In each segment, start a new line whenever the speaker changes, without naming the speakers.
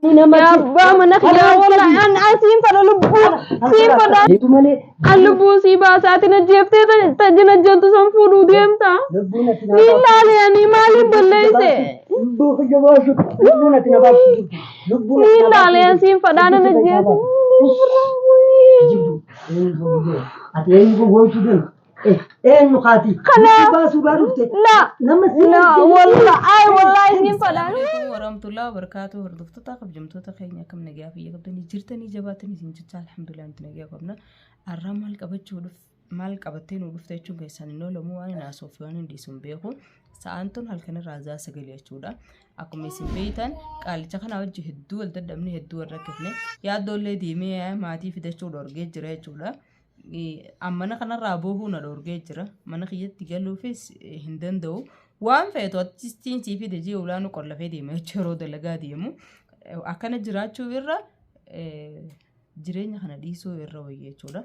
يا بامنك يا والله أنا أسيم فلا لبو سيم فلا اللبو سيبا ساتنا جبتي تجنا جنت سنفورو ديمتا نيلا يعني مالي بليسه نيلا يعني سيم فلا أنا نجيبتي
إيه نقاتي باسو باروتي
لا والله أي والله سيم فلا
السلام عليكم ورحمة الله وبركاته. هردفتو تاقب جمتو تخيني كم نجيا في يقبني جرتني جباتني سنجتا الحمد لله انت نجيا قبنا الرام مالك أبتشو مالك أبتين ولفتي چون كيسان إنه لمو وانا ناسوفيوان دي سنبيخو ساانتون هالكنا رازا سجليا چودا أكو ميسين بيتان قالي چخنا وجه هدو الددمني هدو الركبني يا دولي ديمي ماتي في دشو دورجي جري چودا أمانا خنا رابوه ندورجي جرا مانا خيات تيجالو فيس هندن دو waan feetu artistiin fi dejii olaanoo qollafee deema yeroo dalagaa deemu akkana jiraachuu irra jireenya kana dhiisuu irra wayya jechuudha.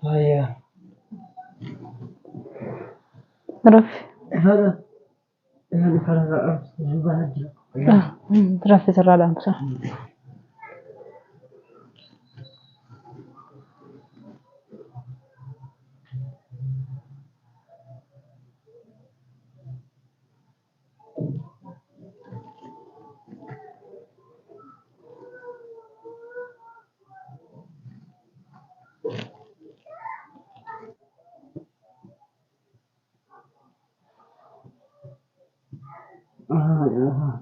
هيا
رفي
هذا فرق جبهة
رفي ترى لا أمسح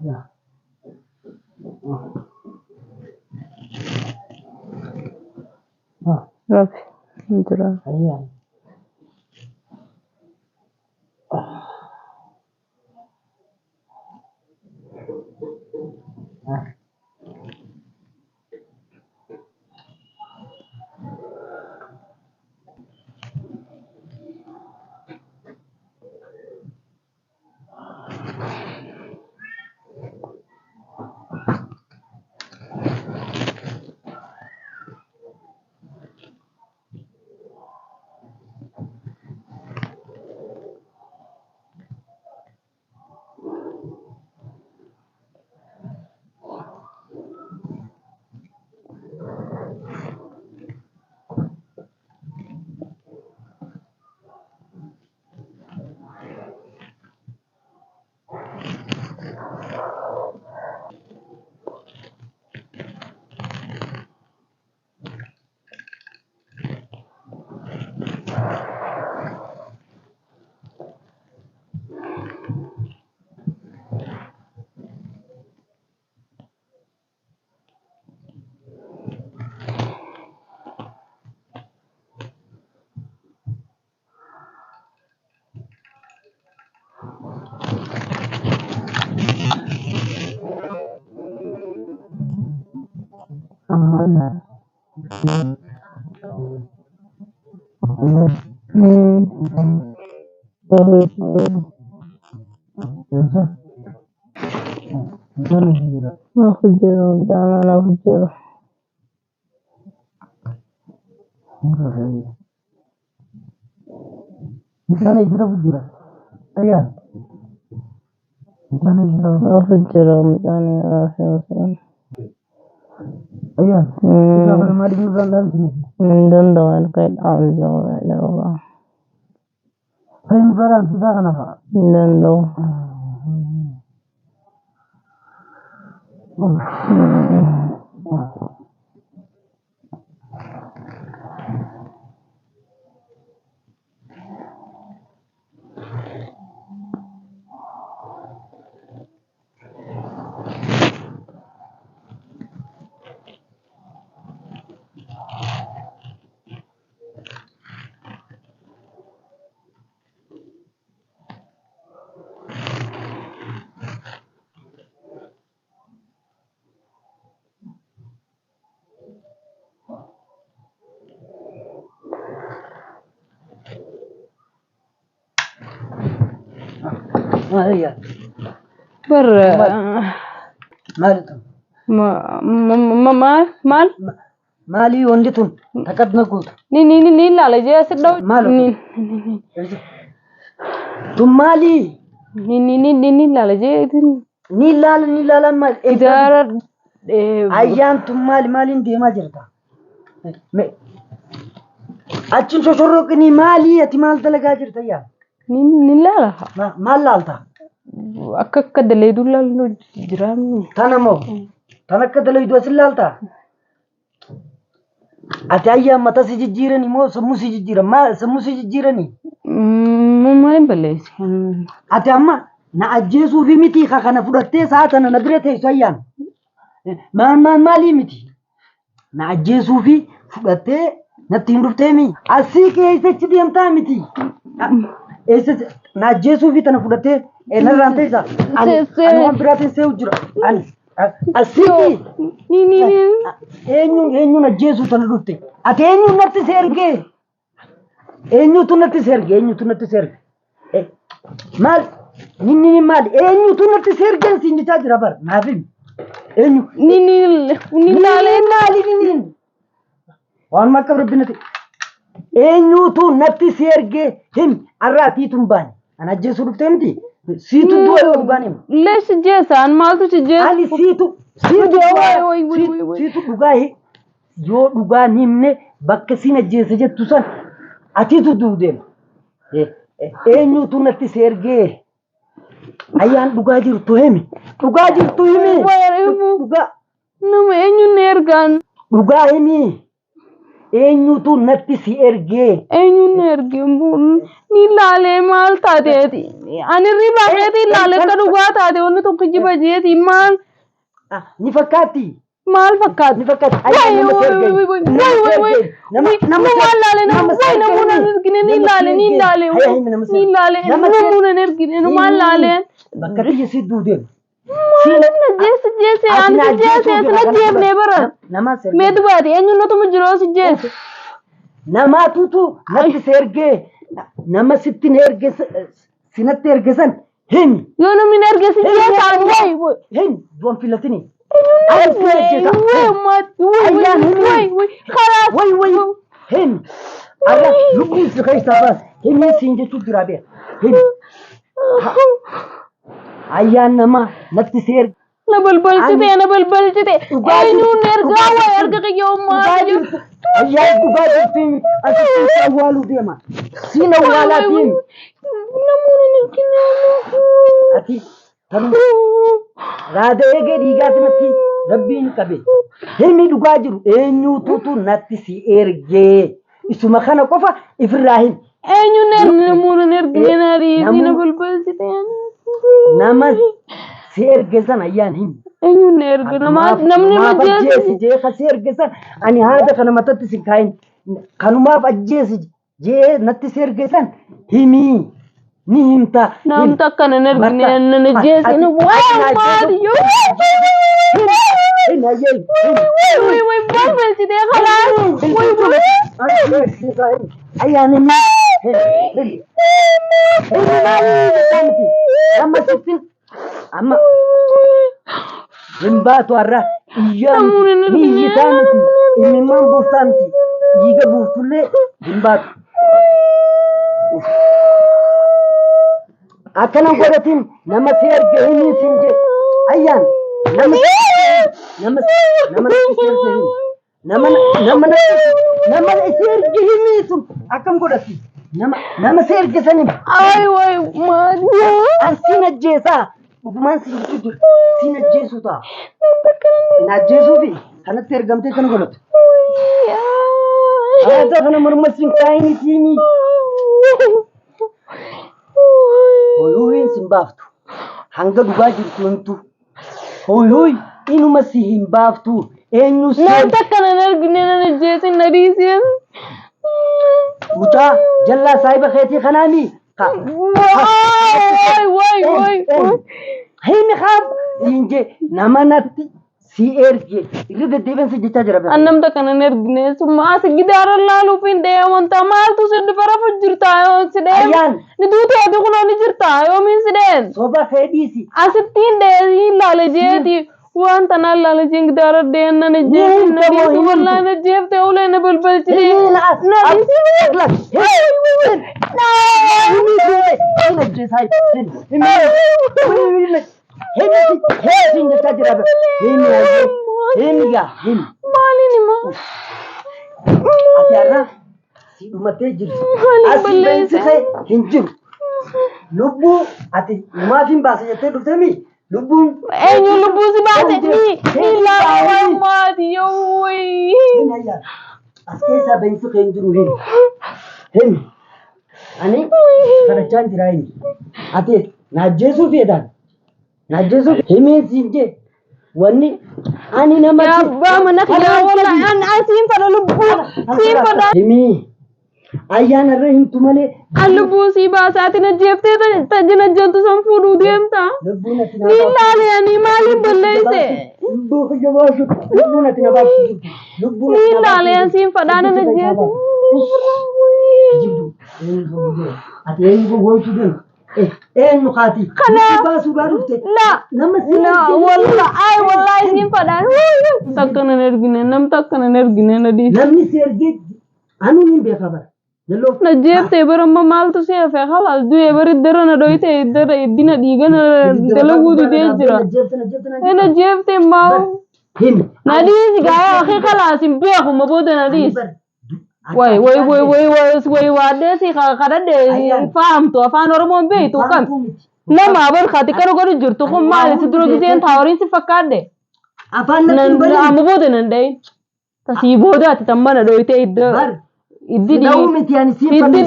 يا
رفي ترى
هيا Misalnya itu bujur. Ayah. Misalnya itu. Ayah. Kita akan mandi di dalam sini. Saya barang kita akan apa? Ayah. Mal itu. Mali onde tu takat nakut.
Ni lala je sedau.
Malu. Tu mali.
Ni lala je.
Ni lala mal.
Idar
Ayam tu mali ndi majerta. Me. Achin soshoro ke ni mali ati mal talaga jirta ya.
ni lala.
Mal lalta.
Akka dalay dulal jiram.
Tanamo. Tanakka dalay du asillalta. Ati ayam mata si jijjirani mo sammu si jijjira ma sammu si jijjirani.
Maal balees.
Ati amma na ajjeesuu fi miti kana fudhattee saatana na bira teessu ayyaan. Maali miti. Na ajjeesuu fi fudhattee natti hin dhufteemi. Asii keessachi deemtaa miti. Na ajjeesuu fi tana fudhattee narraan teessa. Ani waan biraa teessee jira. Ani asii eenyuun ajjeesuu tana dhufte. Ati eenyuun natti sergee. Eenyuutu natti serge. Maal ni maal eenyuutu natti sergeen siin jechaa jira bar naaf himi. Eenyu
ni
maali waan makka rabbinati. Eenyuutu natti sergee himi arraatiituun baane. Ana ajjeesuu dhuftee miti. Siitu du'a dhugaan hima.
Lees jeesaan maaltu si jees.
Ani siitu dhugaa yoo dhugaan himne bakka siin ajjeese jettu san atiitu duudeema. Eenyuutu natti sergee. Ayyaan dhugaa jirtu himi. Dhugaa jirtu himi. Dhugaa.
Nama eenyuun ergaan.
Dhugaa himi. Eenyuutu natti si ergee.
Eenyuun ergee ni laalee maal taateeti. Ani riba keeti laalee ka dhugaa taate wanni tokko jiba jeeti maal.
Ni fakkaatti.
Maal fakkaatti?
Ni fakkaatti.
Nama laalee namoota ergine ni laalee namoota ergine maal laalee.
Bakka biyya si duudeema.
Jeese ani jeese na jeefnee bara. Mee dubaati eenyuun natu jiroo si jeese.
Namaatutu natti sergee. Nama sittin erge sinatti ergesan himi.
Yoo namni erge si jeesaan wayi.
Himi du'an filatini. Way himi. Aga lubbuun si keessaa baas. Himi siin jechuun biraa beera. Himi. Ayyaan nama natti si erge.
Na balbalchite. Eenyuun ergaa wayi erga qiyyoommaa.
Ayyaan dhugaa jirti. Asitti awwaaluu deema. Siin awwaalaa deemi.
Namoonni ergine.
Ati tanuu raada eegee dhiigaati natti rabbiin qabe. Himi dhugaa jiru eenyuutu natti si ergee. Isuma kana qofa ifirraa himi.
Eenyuun namoonni ergine na balbalchite.
Nama si erge san ayyaan himi.
Eenyuun erge namni
ajjeesi jee ka si erge san ani haada kana matatti si kaayin kanumaaf ajjeesi jee natti si erge san himi. Ni himta.
Namta akkana ergine na jeesi na wayi maali yoo. Way balbalchite kalaas.
Ayyaan himi. Amma sittin amma Himbaatu arra iyyaan iyyitaa miti imimmaan buuftaa miti dhiiga buuftullee himbaatu. Akkana godhatiin nama si erge himii siin je ayyaan nama si erge himii sun akkam godhatiin nama si erge sanin
Ay way maadiya.
Ansin ajjeesaa dhugumaan siin ajjeesuu ta'a. Siin ajjeesuu fi kanatti ergamtee kana godhatu. Aadaa kana morma siin kaayini tiimii. Hoyuun sin baaftu. Hanga dhugaa jirtu himtu. Hoyuun inuma si hin baaftu. Eenyu si
Nan takkana nargine nan ajjeesin na dhiiseen.
mucaa jallaa saahiba keetii kanaanii.
Way.
Himi khaab siinje nama natti si erge irra deddeebiin si jechaa jira.
Annam takkana nargine summa as gidaara laaluuf hin deemanta maaltu siddi farafu jirtaa yoo si deem.
Ayyaan.
Ni duuti ati kunooni jirtaa yoo min si deem.
Soba fedhiisi.
Asittiin deesii laala jeeti. Wanta na laala jeen gidaara deen na jeesin na dhiisu wallaan na jeefte ulee na balbalchite. Na Maalin ima?
Ati har'a si dhumatee jirtu. Asii beeksisee hin jiru. Lubbuu ati maaf hin baase jettee dhuftemi lubbuun.
Eenyu lubbuu si baase ni laala maati yoo
As keessaa beeksisa kan jiru hin. Ani kadhachaan jira hin. Ati na ajjeesuu feetaan. Na ajjeesuu himiin siin jee. Wanni ani nama
Ya abbaa mana kiyyaa wallahi an asiin fadha lubbuu siin fadha.
Himii ayyaana irra himtu malee.
An lubbuu si baasaatiin ajjeeftee tajjina jaltu san fuudhuu deemta.
Lubbuun ati
Ni laalanii maaliin balleeyse?
lubbuu kiyya baasu lubbuun ati na baasu lubbuun
Ni laalee siin fadhaan an ajjeesu.
ati eenyu gochuu deemu eenyu kaati baasuu baadufte nama
La wallahi siin fadhaan takkana hin ergine nam takkana hin ergine na dhiise.
namni si ergee ani hin beeka bara yalloo
Na jeeftee baramma maaltu si hafe khalaas du'ee bari dara na dhoyte dara iddina dhiigana dalaguu didee jira. Na jeeftee maa
hin
na dhiisi gaaya akhi khalaas hin beeku ma booda na dhiisi. Way waadee si kadhadhe fahamtu afaan oromoon beektu kam nama abar khati kana godhu jirtu kun maali si dura giseen taaworiin si fakkaadhe.
afaan natti bari
Amma booda nan dhayin tasii booda ati tammana dhoyte iddi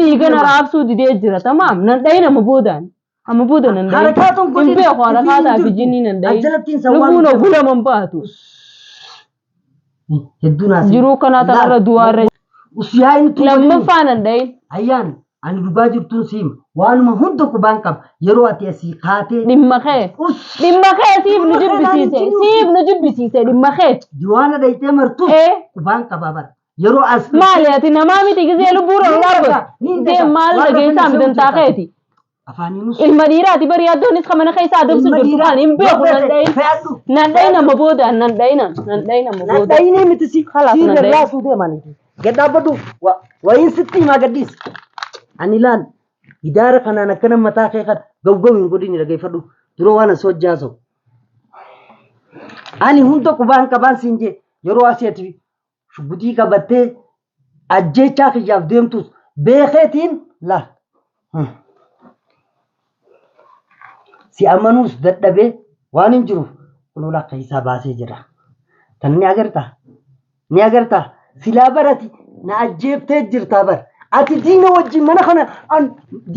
dhiigana raabsuu didee jira tamaam nan dhayin amma boodaan nan dhayin hin beeku harakaataa fi jinnii nan dhayin lubbuun ogulaman baatu jiruu kanaa tanarra du'aarra
usiyaayitu
lammaffaa nan dhayin.
ayyaan ani dhugaa jirtuun siim waanuma hunda qubaan qaba yeroo ati asii kaatee
Dhimma kee siif nu jibbisiise dhimma kee.
diwaana dhayxee martu qubaan qaba bara yeroo as
Maali ati namaa miti gisee lubbuudha nu dhaabbata maal dhageessaa midantaa keeti.
afaaniinus
Ilma dhiiraati bari addoonis kan mana keessaa adamsu jirtu kan hin beeku nan dhayin amma boodaan nan dhayin amma boodaan.
nadhayinee miti si
Khalaas
si
nadhayin.
irraa suutee mani gadhaabbadhu wayin sitti himaa gadhiis ani laal gidaara kanaan akkana mataa kee kan gawgaw hin godhini dhageeffadhu duroo waan as hojjaasawu ani hunda qubaan qabaan siin jee yeroo asii ati shubbutii qabattee ajjeechaa kiyyaaf deemtus beekeetiin laal si amanuus dadhabee waan hin jiruuf kunoo akka isaa baasee jira tan ni agartaa silaa barati na ajjeeftee jirtaa bar ati diina wajjin mana kana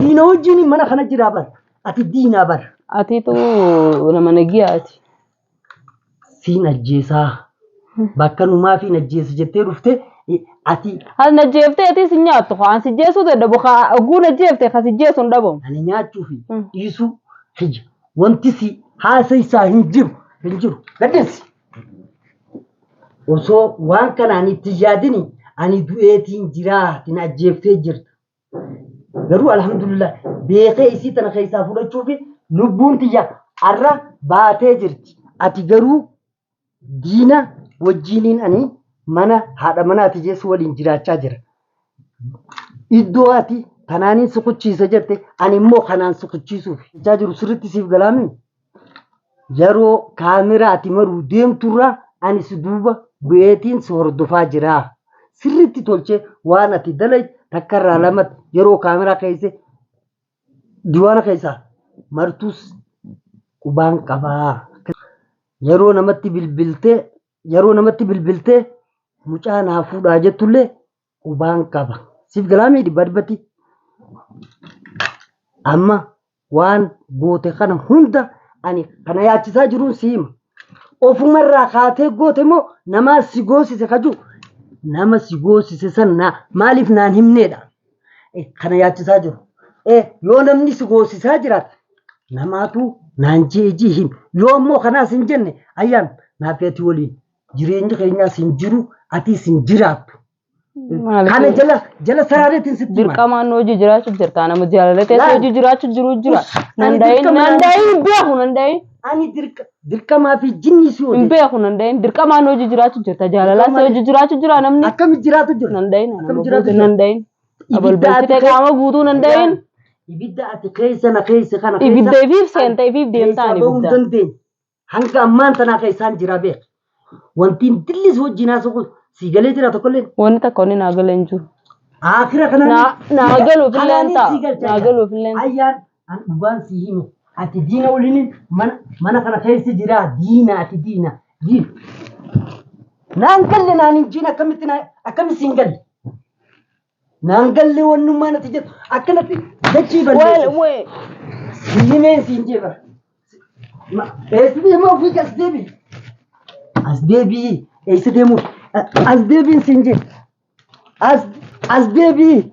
diina wajjin mana kana jiraa bar ati diinaa bar
Atiitu nama nagiyaati.
siin ajjeesaa bakka numaa fi ajjeesa jettee dhufte ati
Has najjeeftee ati si nyaattu kaan si jeesuu dadhabu oguu najjeeftee kan si jeesu hin dhabamu.
ani nyaachuu fi dhiisuu hiyya wanti si haasaysaa hin jiru gaddeessi osoo waan kanaan itti yaadini ani du'eetiin jiraa tin ajjeeftee jirta garuu alhamdulillah beekee isii tana keessaa fudhachuufi lubbuun tiyya arra baatee jirti. Ati garuu diina wajjiniin ani mana haadha manaati jeessu waliin jiraachaa jira. Iddoo ati kanaaniin suquchiisa jette ani immoo kanaan suquchiisuuf jechaa jiru sirriitti siif galaami. Yeroo kaameraa ati maruu deemturraa ani si duuba bu'eetiin si hordofaa jira. Sirriitti tolchee waan ati dalay takkarraa lamatti yeroo kaameraa keessa diwaana keessaa martus qubaan qabaa. Yeroo namatti bilbiltee mucaa naa fuudhaa jettullee qubaan qaba. Siif galaamii dibbati. Amma waan goote kana hunda ani kana yaachisaa jiruun siima. Ofumarraa kaatee goote moo nama si goosise kaju nama si goosise sana maaliif naan himneedha. Kana yaachisaa jiru. Yoo namni si goosisaa jiraate namaatu naan jeejii him. Yoo immoo kanaas hin jenne ayyaan naaf ati waliin jireenya keenyaas hin jiru atiis hin jiraattu. Kana jala saraareetiin sitti himaa.
Dirqamaan hojii jiraachuuf jirta. Nama jaalatee hojii jiraachuuf jiru jira. Nanda'iin beeku nanda'iin.
Ani dirqamaa fi jinni si hojii.
Hin beeku nanda'iin dirqamaan hojii jiraachuuf jirta. Jaalalaas hojii jiraachuuf jira namni.
Akkamitti jiraatu jira?
Nanda'iin. Nanda'iin. Abalbalchitee qaama guutuu nanda'iin.
Ibidda ati keessa kana keessa.
Ibidda ifiif seenta ifiif deemtaan ibidda.
Hanga ammaan tanaa keessaan jira beek. Wanti dillis wajjin haasa'u si galee jira tokkollee.
Wanni takka wanni naa galee hin jiru.
Akira kana
naa galuuf illee hin ta'a. Naa galuuf illee.
Ayyaan an dhugaan si hime. Ati diina waliin mana kana keessa jira diina ati diina. Naan galle naan hin jiin akkamitti siin galle. Naan galle wannummaan ati jettu akkanatti dachii balleessu. Si himeen siin jeeba. Eessi ma ofii as deebi. As deebi. Eessi deemu. As deebiin siin jee. As deebi.